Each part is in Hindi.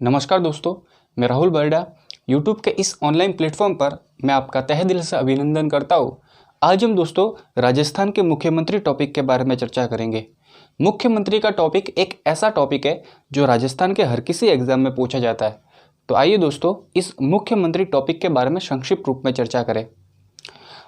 नमस्कार दोस्तों, मैं राहुल बर्डा। यूट्यूब के इस ऑनलाइन प्लेटफॉर्म पर मैं आपका तहे दिल से अभिनंदन करता हूँ। आज हम दोस्तों राजस्थान के मुख्यमंत्री टॉपिक के बारे में चर्चा करेंगे। मुख्यमंत्री का टॉपिक एक ऐसा टॉपिक है जो राजस्थान के हर किसी एग्जाम में पूछा जाता है। तो आइए दोस्तों इस मुख्यमंत्री टॉपिक के बारे में संक्षिप्त रूप में चर्चा करें।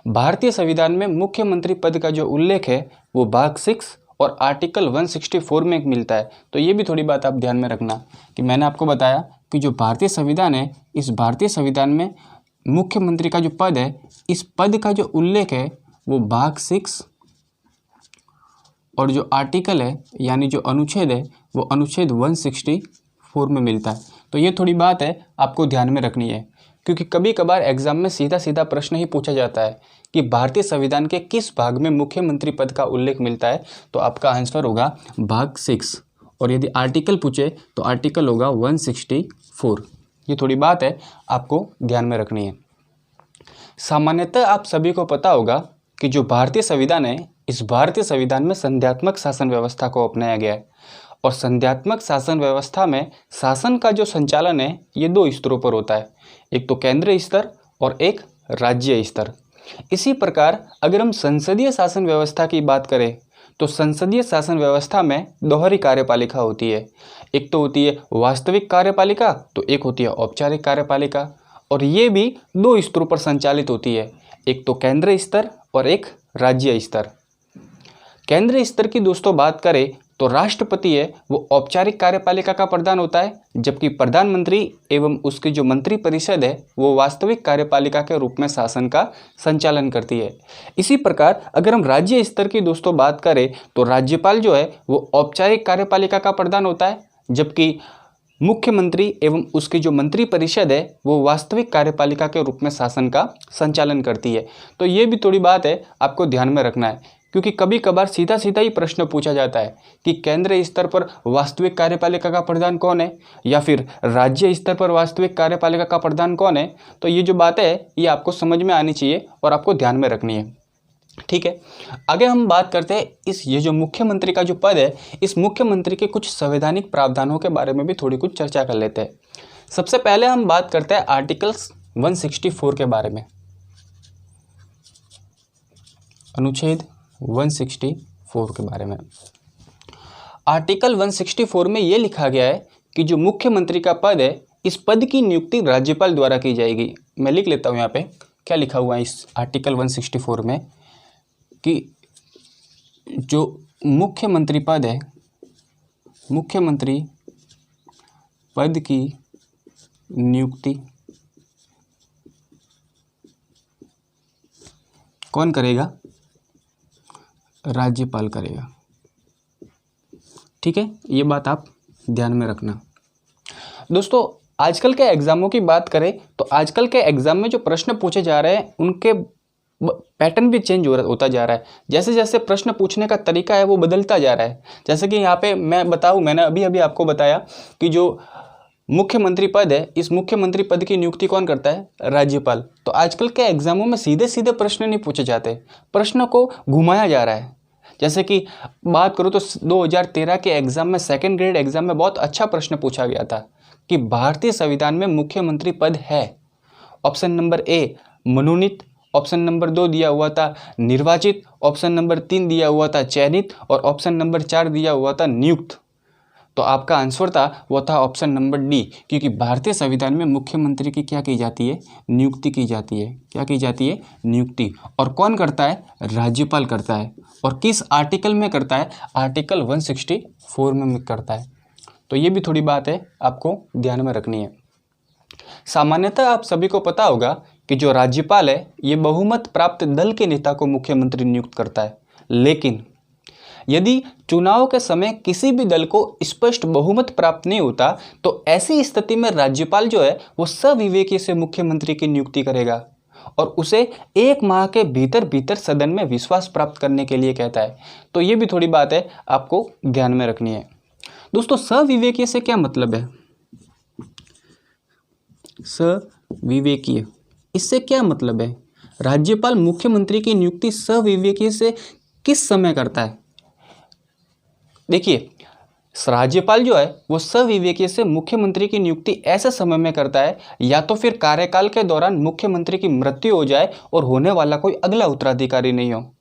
भारतीय संविधान में मुख्यमंत्री पद का जो उल्लेख है वो भाग 6 और आर्टिकल 164 में मिलता है। तो ये भी थोड़ी बात आप ध्यान में रखना कि मैंने आपको बताया कि जो भारतीय संविधान है, इस भारतीय संविधान में मुख्यमंत्री का जो पद है, इस पद का जो उल्लेख है वो भाग 6 और जो आर्टिकल है यानी जो अनुच्छेद है वो अनुच्छेद 164 में मिलता है। तो ये थोड़ी बात है आपको ध्यान में रखनी है, क्योंकि कभी कभार एग्जाम में सीधा सीधा प्रश्न ही पूछा जाता है कि भारतीय संविधान के किस भाग में मुख्यमंत्री पद का उल्लेख मिलता है। तो आपका आंसर होगा भाग 6 और यदि आर्टिकल पूछे तो आर्टिकल होगा 164। ये थोड़ी बात है आपको ध्यान में रखनी है। सामान्यतः आप सभी को पता होगा कि जो भारतीय संविधान है, इस भारतीय संविधान में संध्यात्मक शासन व्यवस्था को अपनाया गया है और संध्यात्मक शासन व्यवस्था में शासन का जो संचालन है ये दो स्तरों पर होता है, एक तो केंद्रीय स्तर और एक राज्य स्तर। इसी प्रकार अगर हम संसदीय शासन व्यवस्था की बात करें तो संसदीय शासन व्यवस्था में दोहरी कार्यपालिका होती है। एक तो होती है वास्तविक कार्यपालिका, तो एक होती है औपचारिक कार्यपालिका, और ये भी दो स्तरों पर संचालित होती है, एक तो केंद्रीय स्तर और एक राज्य स्तर। केंद्रीय स्तर की दोस्तों बात करें तो राष्ट्रपति है वो औपचारिक कार्यपालिका का प्रधान होता है, जबकि प्रधानमंत्री एवं उसकी जो मंत्री परिषद है वो वास्तविक कार्यपालिका के रूप में शासन का संचालन करती है। इसी प्रकार अगर हम राज्य स्तर की दोस्तों बात करें तो राज्यपाल जो है वो औपचारिक कार्यपालिका का प्रधान होता है, जबकि मुख्यमंत्री एवं उसकी जो मंत्री परिषद है वो वास्तविक कार्यपालिका के रूप में शासन का संचालन करती है। तो ये भी थोड़ी बात है आपको ध्यान में रखना है, क्योंकि कभी कभार सीधा सीधा ही प्रश्न पूछा जाता है कि केंद्रीय स्तर पर वास्तविक कार्यपालिका का प्रधान कौन है या फिर राज्य स्तर पर वास्तविक कार्यपालिका का प्रधान कौन है। तो ये जो बातें है ये आपको समझ में आनी चाहिए और आपको ध्यान में रखनी है। ठीक है, आगे हम बात करते हैं ये जो मुख्यमंत्री का जो पद है, इस मुख्यमंत्री के कुछ संवैधानिक प्रावधानों के बारे में भी थोड़ी कुछ चर्चा कर लेते हैं। सबसे पहले हम बात करते हैं आर्टिकल्स 164 के बारे में। अनुच्छेद 164 के बारे में आर्टिकल 164 में यह लिखा गया है कि जो मुख्यमंत्री का पद है, इस पद की नियुक्ति राज्यपाल द्वारा की जाएगी। मैं लिख लेता हूं यहाँ पे क्या लिखा हुआ है इस आर्टिकल 164 में कि जो मुख्यमंत्री पद है, मुख्यमंत्री पद की नियुक्ति कौन करेगा? राज्यपाल करेगा। ठीक है, ये बात आप ध्यान में रखना। दोस्तों आजकल के एग्जामों की बात करें तो आजकल के एग्जाम में जो प्रश्न पूछे जा रहे हैं उनके पैटर्न भी चेंज होता जा रहा है। जैसे जैसे प्रश्न पूछने का तरीका है वो बदलता जा रहा है। जैसे कि यहाँ पे मैं बताऊँ, मैंने अभी आपको बताया कि जो मुख्यमंत्री पद है, इस मुख्यमंत्री पद की नियुक्ति कौन करता है? राज्यपाल। तो आजकल के एग्जामों में सीधे सीधे प्रश्न नहीं पूछे जाते, प्रश्न को घुमाया जा रहा है। जैसे कि बात करूँ तो 2013 के एग्जाम में, सेकंड ग्रेड एग्जाम में बहुत अच्छा प्रश्न पूछा गया था कि भारतीय संविधान में मुख्यमंत्री पद है। ऑप्शन नंबर ए मनोनीत, ऑप्शन नंबर 2 दिया हुआ था निर्वाचित, ऑप्शन नंबर 3 दिया हुआ था चयनित और ऑप्शन नंबर 4 दिया हुआ था नियुक्त। तो आपका आंसर था वो था ऑप्शन नंबर डी, क्योंकि भारतीय संविधान में मुख्यमंत्री की क्या की जाती है? नियुक्ति की जाती है। क्या की जाती है? नियुक्ति। और कौन करता है? राज्यपाल करता है। और किस आर्टिकल में करता है? आर्टिकल 164 में करता है। तो ये भी थोड़ी बात है आपको ध्यान में रखनी है। सामान्यतः आप सभी को पता होगा कि जो राज्यपाल है ये बहुमत प्राप्त दल के नेता को मुख्यमंत्री नियुक्त करता है, लेकिन यदि चुनाव के समय किसी भी दल को स्पष्ट बहुमत प्राप्त नहीं होता तो ऐसी स्थिति में राज्यपाल जो है वो सविवेकी से मुख्यमंत्री की नियुक्ति करेगा और उसे 1 माह के भीतर भीतर सदन में विश्वास प्राप्त करने के लिए कहता है। तो ये भी थोड़ी बात है आपको ध्यान में रखनी है। दोस्तों सविवेकी से क्या मतलब है? सविवेकीय, इससे क्या मतलब है? राज्यपाल मुख्यमंत्री की नियुक्ति सविवेकी से किस समय करता है? देखिए राज्यपाल जो है वो सविवेकीय से मुख्यमंत्री की नियुक्ति ऐसे समय में करता है या तो फिर कार्यकाल के दौरान मुख्यमंत्री की मृत्यु हो जाए और होने वाला कोई अगला उत्तराधिकारी नहीं हो,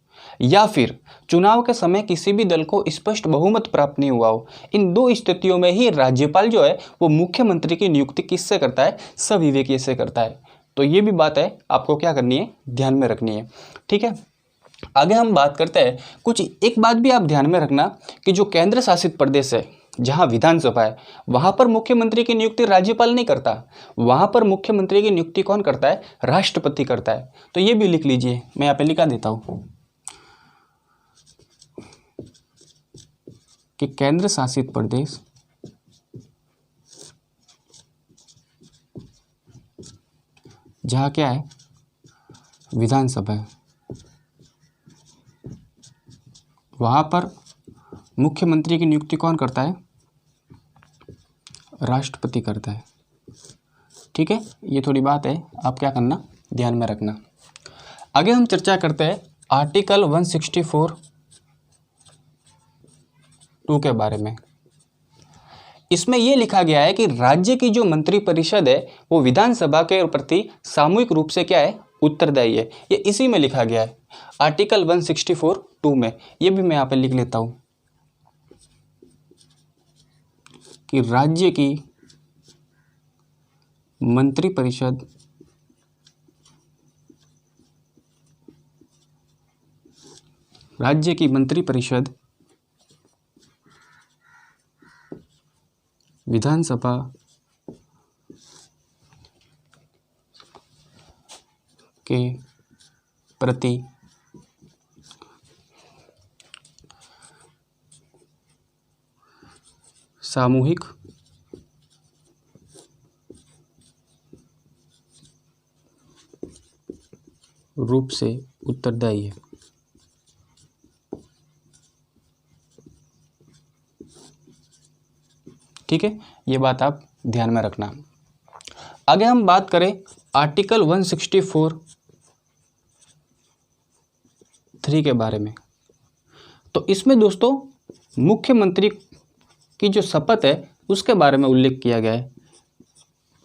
या फिर चुनाव के समय किसी भी दल को स्पष्ट बहुमत प्राप्त नहीं हुआ हो। इन दो स्थितियों में ही राज्यपाल जो है वो मुख्यमंत्री की नियुक्ति किससे करता है? सविवेकीय से करता है। तो ये भी बात है आपको क्या करनी है, ध्यान में रखनी है। ठीक है, आगे हम बात करते हैं कुछ। एक बात भी आप ध्यान में रखना कि जो केंद्र शासित प्रदेश है जहां विधानसभा है वहां पर मुख्यमंत्री की नियुक्ति राज्यपाल नहीं करता, वहां पर मुख्यमंत्री की नियुक्ति कौन करता है? राष्ट्रपति करता है। तो ये भी लिख लीजिए, मैं यहाँ पे लिखा देता हूं कि केंद्र शासित प्रदेश जहां क्या है? विधानसभा है, वहां पर मुख्यमंत्री की नियुक्ति कौन करता है? राष्ट्रपति करता है। ठीक है, ये थोड़ी बात है, आप क्या करना, ध्यान में रखना। आगे हम चर्चा करते हैं आर्टिकल 164(2) के बारे में। इसमें यह लिखा गया है कि राज्य की जो मंत्रिपरिषद है वो विधानसभा के प्रति सामूहिक रूप से क्या है? उत्तरदायी है। ये इसी में लिखा गया है आर्टिकल 164(2) में। ये भी मैं यहाँ पे लिख लेता हूं कि राज्य की मंत्रिपरिषद विधानसभा के प्रति सामूहिक रूप से उत्तरदायी है। ठीक है, ये बात आप ध्यान में रखना। आगे हम बात करें आर्टिकल 164(3) के बारे में। तो इसमें दोस्तों मुख्यमंत्री की जो शपथ है उसके बारे में उल्लेख किया गया है।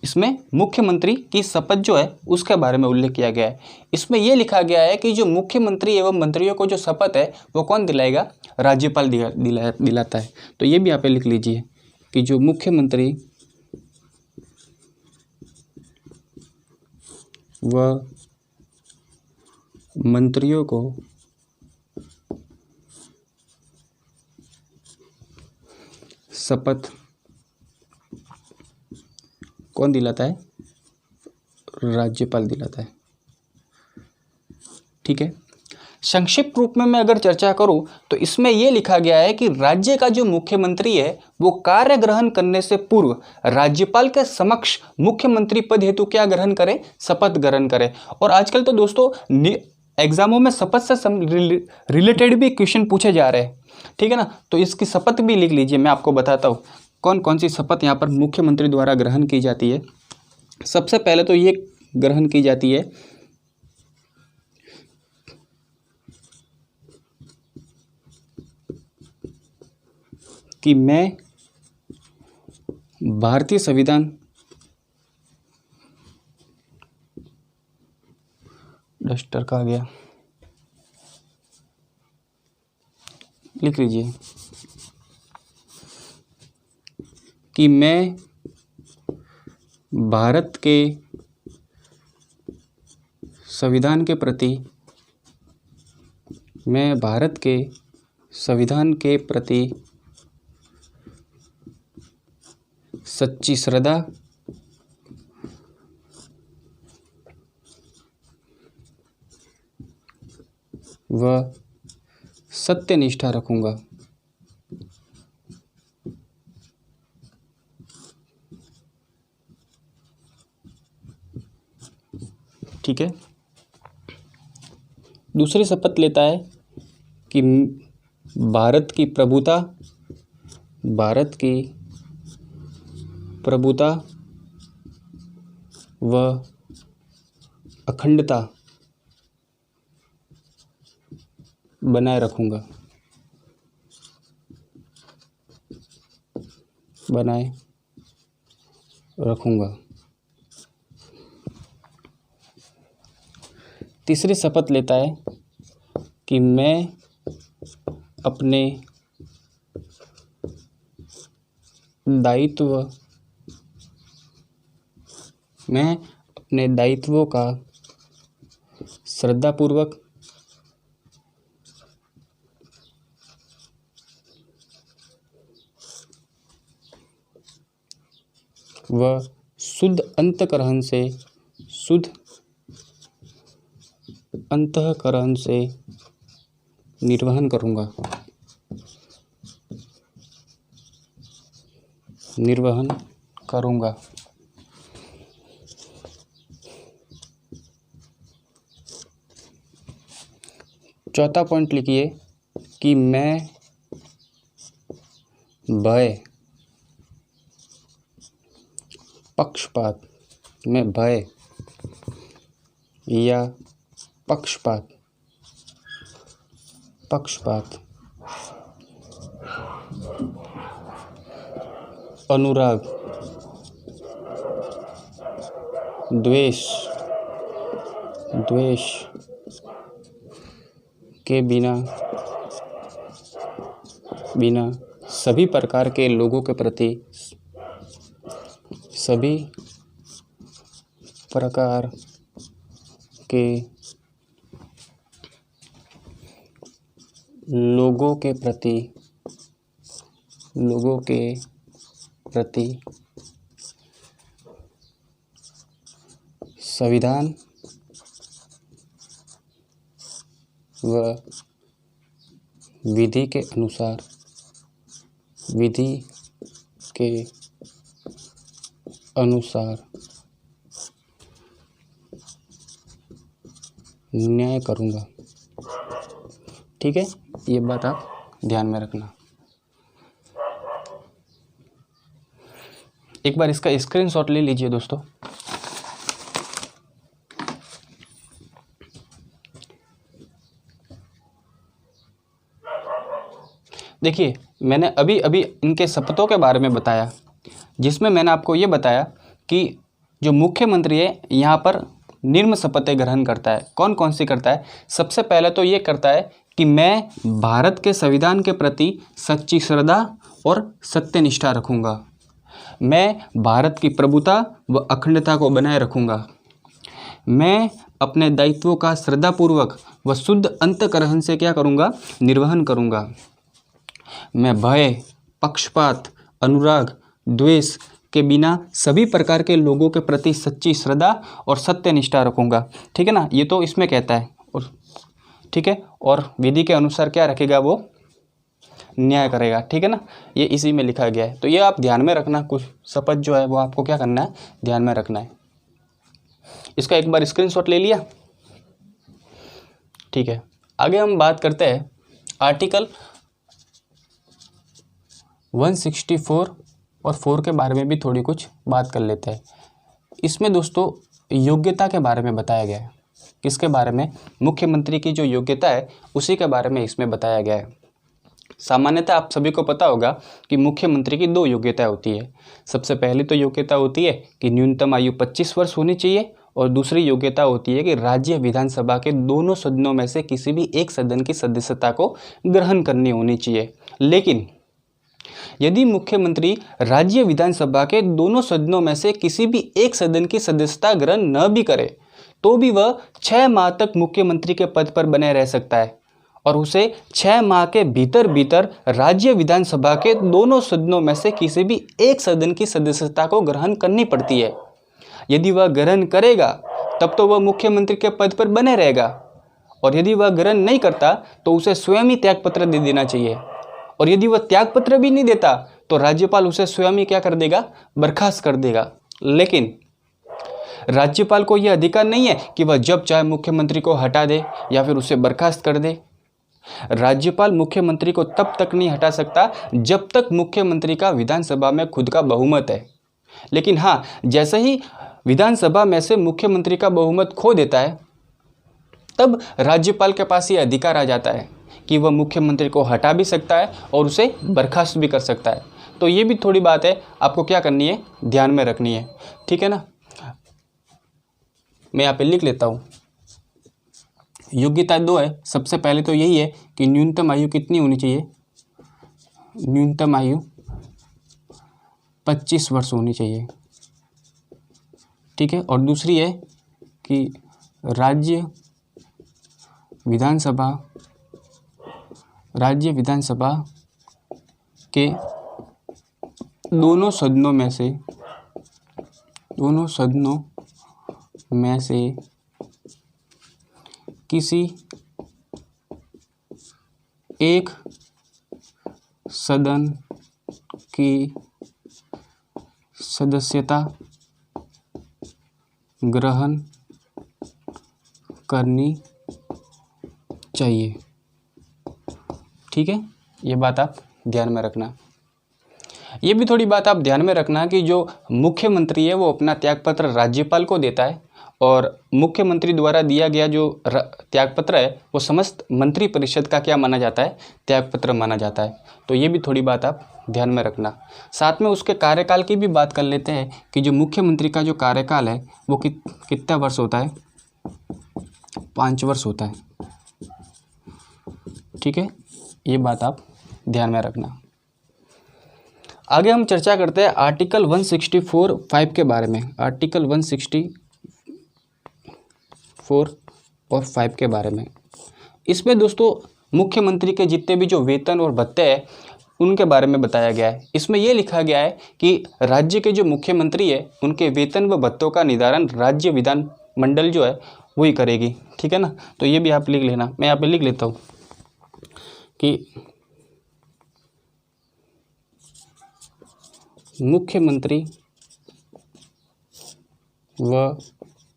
इसमें मुख्यमंत्री की शपथ जो है उसके बारे में उल्लेख किया गया है। इसमें यह लिखा गया है कि जो मुख्यमंत्री एवं मंत्रियों को जो शपथ है वो कौन दिलाएगा? राज्यपाल दिलाता है। तो ये भी यहाँ पे लिख लीजिए कि जो मुख्यमंत्री व मंत्रियों को शपथ कौन दिलाता है? राज्यपाल दिलाता है। ठीक है, संक्षिप्त रूप में मैं अगर चर्चा करूं तो इसमें यह लिखा गया है कि राज्य का जो मुख्यमंत्री है वो कार्य ग्रहण करने से पूर्व राज्यपाल के समक्ष मुख्यमंत्री पद हेतु क्या ग्रहण करे? शपथ ग्रहण करे। और आजकल तो दोस्तों एग्जामों में शपथ से रिलेटेड भी क्वेश्चन पूछे जा रहे हैं। ठीक है ना, तो इसकी शपथ भी लिख लीजिए, मैं आपको बताता हूँ कौन कौन सी शपथ यहाँ पर मुख्यमंत्री द्वारा ग्रहण की जाती है। सबसे पहले तो ये ग्रहण की जाती है कि मैं भारतीय संविधान डस्टर का आ गया, लिख लीजिए कि मैं भारत के संविधान के प्रति सच्ची श्रद्धा व सत्यनिष्ठा रखूंगा। ठीक है, दूसरी शपथ लेता है कि भारत की प्रभुता व अखंडता बनाए रखूंगा। बनाए रखूँगा। तीसरी शपथ लेता है कि मैं अपने दायित्वों का श्रद्धापूर्वक व शुद्ध अंतःकरण से निर्वहन करूँगा। चौथा पॉइंट लिखिए कि मैं भय, पक्षपात या पक्षपात, अनुराग, द्वेष के बिना सभी प्रकार के लोगों के प्रति संविधान व विधि के अनुसार न्याय करूँगा। ठीक है, ये बात आप ध्यान में रखना। एक बार इसका स्क्रीनशॉट ले लीजिए दोस्तों। देखिए, मैंने अभी इनके शपथों के बारे में बताया, जिसमें मैंने आपको ये बताया कि जो मुख्यमंत्री है यहाँ पर निम्न शपथें ग्रहण करता है। कौन कौन सी करता है? सबसे पहले तो ये करता है कि मैं भारत के संविधान के प्रति सच्ची श्रद्धा और सत्यनिष्ठा रखूँगा। मैं भारत की प्रभुता व अखंडता को बनाए रखूँगा। मैं अपने दायित्वों का श्रद्धापूर्वक व शुद्ध अंतःकरण से क्या करूँगा? निर्वहन करूँगा। मैं भय, पक्षपात, अनुराग, द्वेष के बिना सभी प्रकार के लोगों के प्रति सच्ची श्रद्धा और सत्यनिष्ठा रखूँगा। ठीक है ना, ये तो इसमें कहता है। और ठीक है, और विधि के अनुसार क्या रखेगा? वो न्याय करेगा। ठीक है ना, ये इसी में लिखा गया है। तो ये आप ध्यान में रखना, कुछ शपथ जो है वो आपको क्या करना है? ध्यान में रखना है। इसका एक बार स्क्रीनशॉट ले लिया। ठीक है, आगे हम बात करते हैं आर्टिकल 164 और 4 के बारे में भी थोड़ी कुछ बात कर लेते हैं। इसमें दोस्तों योग्यता के बारे में बताया गया है। किसके बारे में? मुख्यमंत्री की जो योग्यता है उसी के बारे में इसमें बताया गया है। सामान्यतः आप सभी को पता होगा कि मुख्यमंत्री की 2 योग्यताएं होती है। सबसे पहली तो योग्यता होती है कि न्यूनतम आयु 25 वर्ष होनी चाहिए, और दूसरी योग्यता होती है कि राज्य विधानसभा के दोनों सदनों में से किसी भी एक सदन की सदस्यता को ग्रहण करनी होनी चाहिए। लेकिन यदि मुख्यमंत्री राज्य विधानसभा के दोनों सदनों में से किसी भी एक सदन की सदस्यता ग्रहण न भी करे तो भी वह 6 माह तक मुख्यमंत्री के पद पर बने रह सकता है, और उसे 6 माह के भीतर राज्य विधानसभा के दोनों सदनों में से किसी भी एक सदन की सदस्यता को ग्रहण करनी पड़ती है। यदि वह ग्रहण करेगा तब तो वह मुख्यमंत्री के पद पर बने रहेगा, और यदि वह ग्रहण नहीं करता तो उसे स्वयं ही त्यागपत्र दे देना चाहिए। और यदि वह त्यागपत्र भी नहीं देता तो राज्यपाल उसे स्वयं ही क्या कर देगा? बर्खास्त कर देगा। लेकिन राज्यपाल को यह अधिकार नहीं है कि वह जब चाहे मुख्यमंत्री को हटा दे या फिर उसे बर्खास्त कर दे। राज्यपाल मुख्यमंत्री को तब तक नहीं हटा सकता जब तक मुख्यमंत्री का विधानसभा में खुद का बहुमत है। लेकिन हाँ, जैसे ही विधानसभा में से मुख्यमंत्री का बहुमत खो देता है तब राज्यपाल के पास ये अधिकार आ जाता है कि वह मुख्यमंत्री को हटा भी सकता है और उसे बर्खास्त भी कर सकता है। तो ये भी थोड़ी बात है आपको क्या करनी है, ध्यान में रखनी है, ठीक है ना। मैं यहाँ पे लिख लेता हूँ। योग्यता 2 है। सबसे पहले तो यही है कि न्यूनतम आयु कितनी होनी चाहिए, न्यूनतम आयु 25 वर्ष होनी चाहिए, ठीक है। और दूसरी है कि राज्य विधानसभा के दोनों सदनों में से किसी एक सदन की सदस्यता ग्रहण करनी चाहिए, ठीक है। ये बात आप ध्यान में रखना। ये भी थोड़ी बात आप ध्यान में रखना कि जो मुख्यमंत्री है वो अपना त्यागपत्र राज्यपाल को देता है और मुख्यमंत्री द्वारा दिया गया जो त्यागपत्र है वो समस्त मंत्री परिषद का क्या माना जाता है, त्यागपत्र माना जाता है। तो ये भी थोड़ी बात आप ध्यान में रखना। साथ में उसके कार्यकाल की भी बात कर लेते हैं कि जो मुख्यमंत्री का जो कार्यकाल है वो कितना वर्ष होता है, 5 वर्ष होता है, ठीक है। ये बात आप ध्यान में रखना। आगे हम चर्चा करते हैं आर्टिकल 164(5) के बारे में। आर्टिकल 164 और 5 के बारे में। इसमें दोस्तों मुख्यमंत्री के जितने भी जो वेतन और भत्ते हैं उनके बारे में बताया गया है। इसमें यह लिखा गया है कि राज्य के जो मुख्यमंत्री है उनके वेतन व भत्तों का निर्धारण राज्य विधान मंडल जो है वही करेगी, ठीक है ना। तो ये भी आप लिख लेना। मैं यहाँ पे लिख लेता हूँ कि मुख्यमंत्री व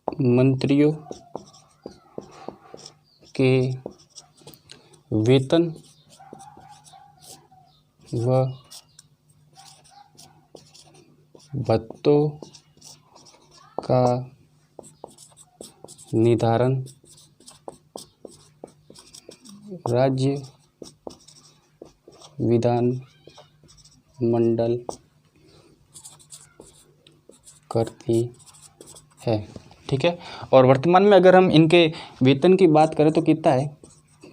मंत्रियों के वेतन व भत्तों का निर्धारण राज्य विधान मंडल करती है, ठीक है। और वर्तमान में अगर हम इनके वेतन की बात करें तो कितना है,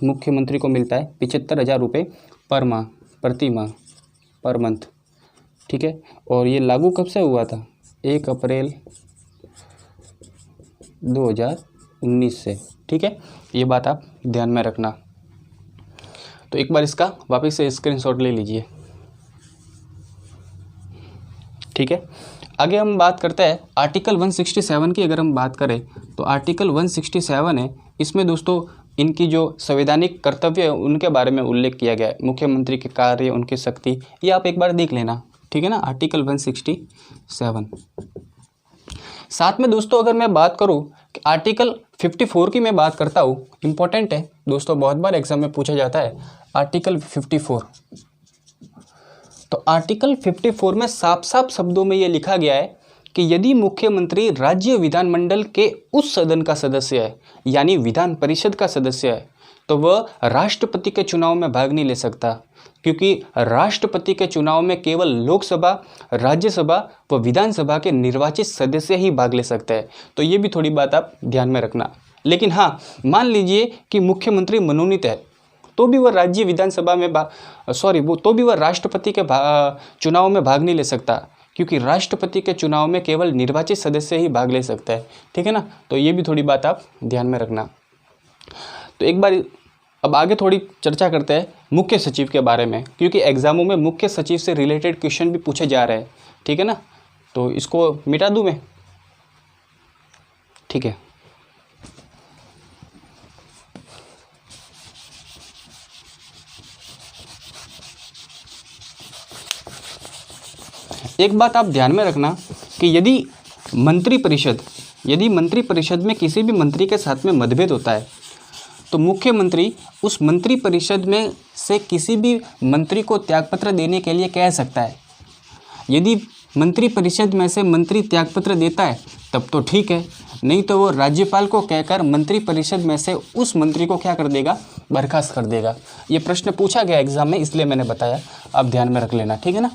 मुख्यमंत्री को मिलता है 75,000 रुपये पर माह, प्रति माह, पर मंथ, ठीक है। और ये लागू कब से हुआ था, 1 अप्रैल 2019 से, ठीक है। ये बात आप ध्यान में रखना। तो एक बार इसका वापस से स्क्रीनशॉट ले लीजिए, ठीक है। आगे हम बात करते हैं आर्टिकल 167 की। अगर हम बात करें तो आर्टिकल 167 है। इसमें दोस्तों इनकी जो संवैधानिक कर्तव्य है उनके बारे में उल्लेख किया गया है, मुख्यमंत्री के कार्य, उनकी शक्ति, ये आप एक बार देख लेना, ठीक है ना। आर्टिकल 167। साथ में दोस्तों अगर मैं बात करूं कि आर्टिकल 54 की मैं बात करता हूं, इंपॉर्टेंट है दोस्तों, बहुत बार एग्जाम में पूछा जाता है आर्टिकल 54। तो आर्टिकल 54 में साफ साफ शब्दों में ये लिखा गया है कि यदि मुख्यमंत्री राज्य विधानमंडल के उस सदन का सदस्य है, यानी विधान परिषद का सदस्य है, तो वह राष्ट्रपति के चुनाव में भाग नहीं ले सकता, क्योंकि राष्ट्रपति के चुनाव में केवल लोकसभा, राज्यसभा व विधानसभा के निर्वाचित सदस्य ही भाग ले सकते हैं। तो ये भी थोड़ी बात आप ध्यान में रखना। लेकिन हाँ, मान लीजिए कि मुख्यमंत्री मनोनीत है तो भी वह राज्य विधानसभा में तो भी वह राष्ट्रपति के चुनाव में भाग नहीं ले सकता, क्योंकि राष्ट्रपति के चुनाव में केवल निर्वाचित सदस्य ही भाग ले सकता है, ठीक है ना। तो ये भी थोड़ी बात आप ध्यान में रखना। तो एक बार अब आगे थोड़ी चर्चा करते हैं मुख्य सचिव के बारे में, क्योंकि एग्जामों में मुख्य सचिव से रिलेटेड क्वेश्चन भी पूछे जा रहे हैं, ठीक है ना। तो इसको मिटा दूं मैं, ठीक है। एक बात आप ध्यान में रखना कि यदि मंत्री परिषद में किसी भी मंत्री के साथ में मतभेद होता है तो मुख्यमंत्री उस मंत्री परिषद में से किसी भी मंत्री को त्यागपत्र देने के लिए कह सकता है। यदि मंत्री परिषद में से मंत्री त्यागपत्र देता है तब तो ठीक है, नहीं तो वो राज्यपाल को कहकर मंत्री परिषद में से उस मंत्री को क्या कर देगा, बर्खास्त कर देगा। ये प्रश्न पूछा गया एग्जाम में, इसलिए मैंने बताया, आप ध्यान में रख लेना, ठीक है ना।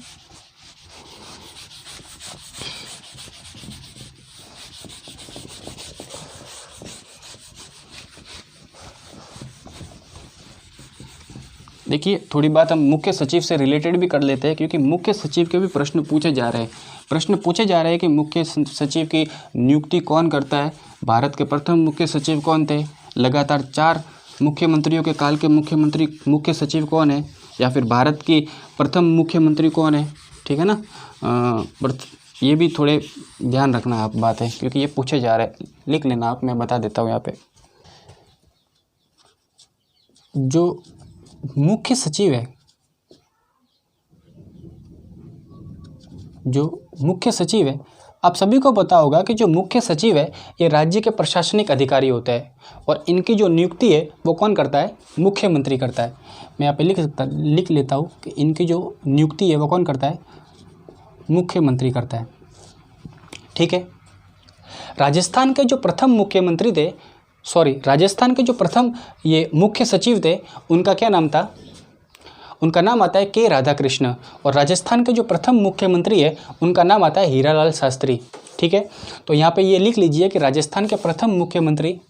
देखिए थोड़ी बात हम मुख्य सचिव से रिलेटेड भी कर लेते हैं, क्योंकि मुख्य सचिव के भी प्रश्न पूछे जा रहे हैं। प्रश्न पूछे जा रहे हैं कि मुख्य सचिव की नियुक्ति कौन करता है, भारत के प्रथम मुख्य सचिव कौन थे, लगातार 4 मुख्यमंत्रियों के काल के मुख्य सचिव कौन है, या फिर भारत की प्रथम मुख्यमंत्री कौन है, ठीक है ना। ये भी थोड़े ध्यान रखना आप बात है, क्योंकि ये पूछे जा रहे हैं, लिख लेना आप, मैं बता देता हूँ यहाँ पे। जो मुख्य सचिव है, आप सभी को पता होगा कि जो मुख्य सचिव है ये राज्य के प्रशासनिक अधिकारी होते हैं, और इनकी जो नियुक्ति है वो कौन करता है, मुख्यमंत्री करता है। मैं यहाँ पे लिख लेता हूँ कि इनकी जो नियुक्ति है वो कौन करता है, मुख्यमंत्री करता है, ठीक है। राजस्थान के जो प्रथम ये मुख्य सचिव थे, उनका क्या नाम था, उनका नाम आता है के राधाकृष्ण। और राजस्थान के जो प्रथम मुख्यमंत्री है उनका नाम आता है हीरालाल शास्त्री, ठीक है। तो यहाँ पे ये लिख लीजिए कि राजस्थान के प्रथम मुख्यमंत्री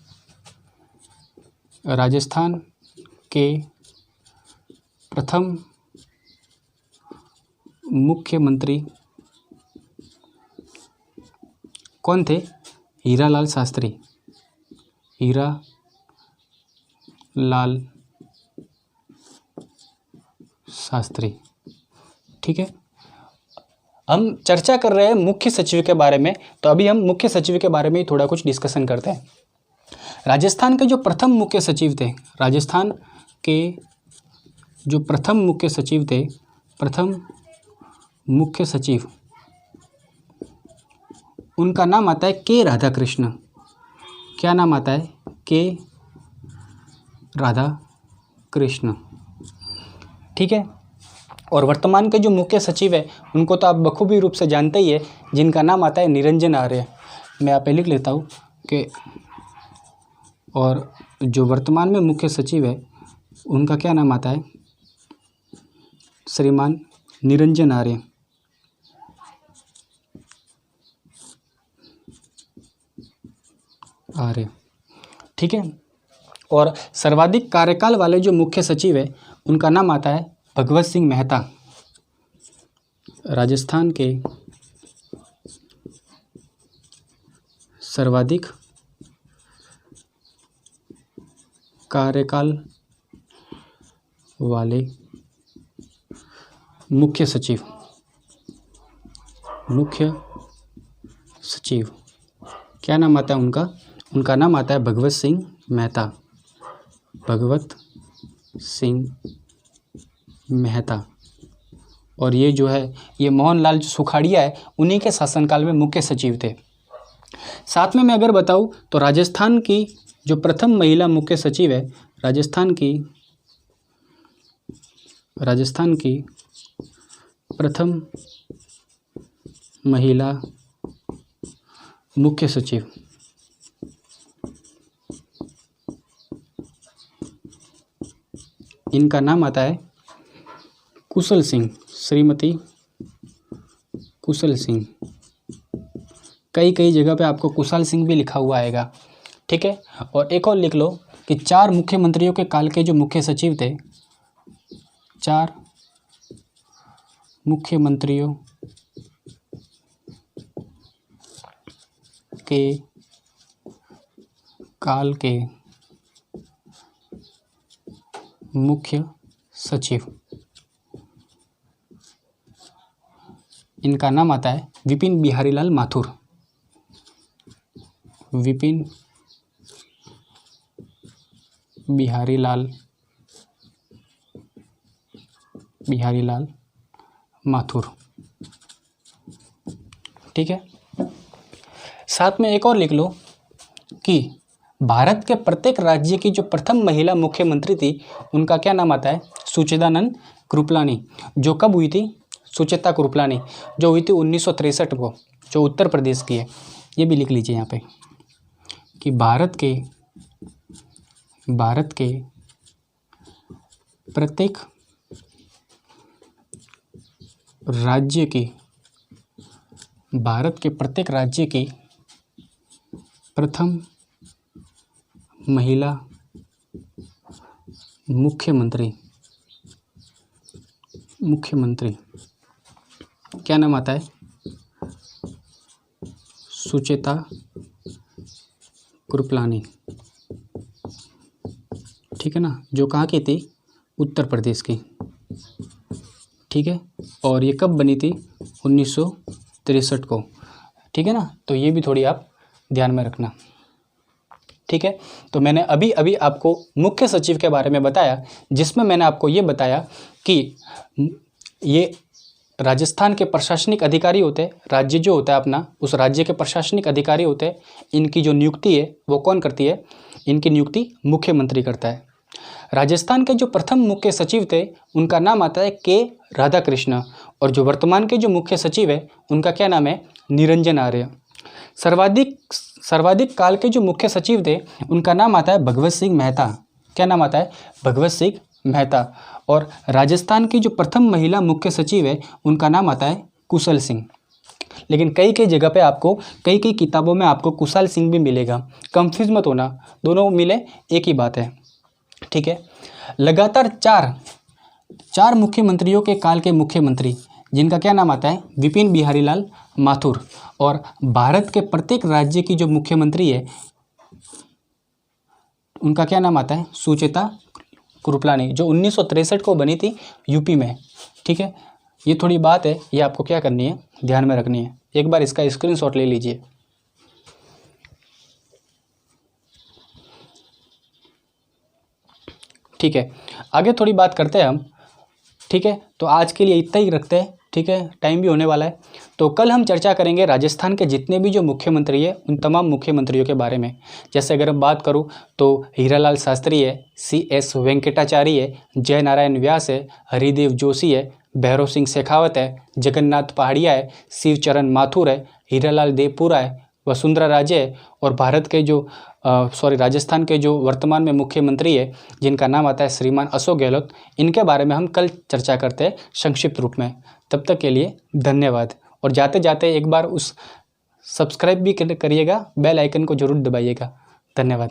कौन थे, हीरालाल शास्त्री, ठीक है। हम चर्चा कर रहे हैं मुख्य सचिव के बारे में, तो अभी हम मुख्य सचिव के बारे में ही थोड़ा कुछ डिस्कशन करते हैं। राजस्थान के जो प्रथम मुख्य सचिव थे, उनका नाम आता है के राधाकृष्ण। क्या नाम आता है, के राधाकृष्ण, ठीक है। और वर्तमान के जो मुख्य सचिव है उनको तो आप बखूबी रूप से जानते ही है, जिनका नाम आता है निरंजन आर्य। मैं यहाँ पे लिख लेता हूँ कि और जो वर्तमान में मुख्य सचिव है उनका क्या नाम आता है, श्रीमान निरंजन आर्य। ठीक है। और सर्वाधिक कार्यकाल वाले जो मुख्य सचिव है उनका नाम आता है भगवत सिंह मेहता। राजस्थान के सर्वाधिक कार्यकाल वाले मुख्य सचिव क्या नाम आता है उनका नाम आता है भगवत सिंह मेहता। और ये जो है ये मोहनलाल सुखाड़िया है, उन्हीं के शासनकाल में मुख्य सचिव थे। साथ में मैं अगर बताऊं तो राजस्थान की जो प्रथम महिला मुख्य सचिव है, राजस्थान की प्रथम महिला मुख्य सचिव इनका नाम आता है कुशल सिंह, श्रीमती कुशल सिंह। कई जगह पे आपको कुशल सिंह भी लिखा हुआ आएगा, ठीक है। और एक और लिख लो कि 4 मुख्यमंत्रियों के काल के जो मुख्य सचिव थे, 4 मुख्यमंत्रियों के काल के मुख्य सचिव, इनका नाम आता है विपिन बिहारीलाल माथुर। विपिन बिहारीलाल माथुर, ठीक है। साथ में एक और लिख लो कि भारत के प्रत्येक राज्य की जो प्रथम महिला मुख्यमंत्री थी उनका क्या नाम आता है, सुचेतानंद कृपलानी। जो कब हुई थी, सुचेता कृपलानी, जो हुई थी 1963 को, जो उत्तर प्रदेश की है। ये भी लिख लीजिए यहाँ पे कि भारत के प्रत्येक राज्य की प्रथम महिला मुख्यमंत्री मुख्यमंत्री क्या नाम आता है? सुचेता कृपलानी, ठीक है ना, जो कहाँ की थी? उत्तर प्रदेश की, ठीक है। और ये कब बनी थी? 1963 को, ठीक है ना। तो ये भी थोड़ी आप ध्यान में रखना, ठीक है। तो मैंने अभी अभी आपको मुख्य सचिव के बारे में बताया, जिसमें मैंने आपको ये बताया कि ये राजस्थान के प्रशासनिक अधिकारी होते हैं, राज्य जो होता है अपना, उस राज्य के प्रशासनिक अधिकारी होते हैं। इनकी जो नियुक्ति है वो कौन करती है? इनकी नियुक्ति मुख्यमंत्री करता है। राजस्थान के जो प्रथम मुख्य सचिव थे उनका नाम आता है के राधाकृष्ण, और जो वर्तमान के जो मुख्य सचिव है उनका क्या नाम है? निरंजन आर्य। सर्वाधिक काल के जो मुख्य सचिव थे उनका नाम आता है भगवत सिंह मेहता। क्या नाम आता है? भगवत सिंह मेहता। और राजस्थान की जो प्रथम महिला मुख्य सचिव है उनका नाम आता है कुशल सिंह। लेकिन कई कई जगह पे आपको कई कई किताबों में आपको कुशल सिंह भी मिलेगा, कंफ्यूज मत होना, दोनों मिले एक ही बात है, ठीक है। लगातार चार मुख्यमंत्रियों के काल के मुख्यमंत्री, जिनका क्या नाम आता है? विपिन बिहारी लाल माथुर। और भारत के प्रत्येक राज्य की जो मुख्यमंत्री है उनका क्या नाम आता है? सुचेता कृपलानी, जो 1963 को बनी थी यूपी में, ठीक है। ये थोड़ी बात है, ये आपको क्या करनी है? ध्यान में रखनी है। एक बार इसका स्क्रीनशॉट ले लीजिए। ठीक है, आगे थोड़ी बात करते हैं हम, ठीक है। तो आज के लिए इतना ही रखते हैं, ठीक है, टाइम भी होने वाला है। तो कल हम चर्चा करेंगे राजस्थान के जितने भी जो मुख्यमंत्री है उन तमाम मुख्यमंत्रियों के बारे में। जैसे अगर हम बात करूं तो हीरालाल शास्त्री है, CS वेंकटाचारी है, जय नारायण व्यास है, हरिदेव जोशी है, भैरव सिंह शेखावत है, जगन्नाथ पहाड़िया है, शिवचरण माथुर है, हीरालाल देवपुरा है, वसुंधरा राजे है, और भारत के जो राजस्थान के जो वर्तमान में मुख्यमंत्री है जिनका नाम आता है श्रीमान अशोक गहलोत, इनके बारे में हम कल चर्चा करते हैं संक्षिप्त रूप में। तब तक के लिए धन्यवाद। और जाते जाते एक बार उस सब्सक्राइब भी करिएगा, बेल आइकन को जरूर दबाइएगा। धन्यवाद।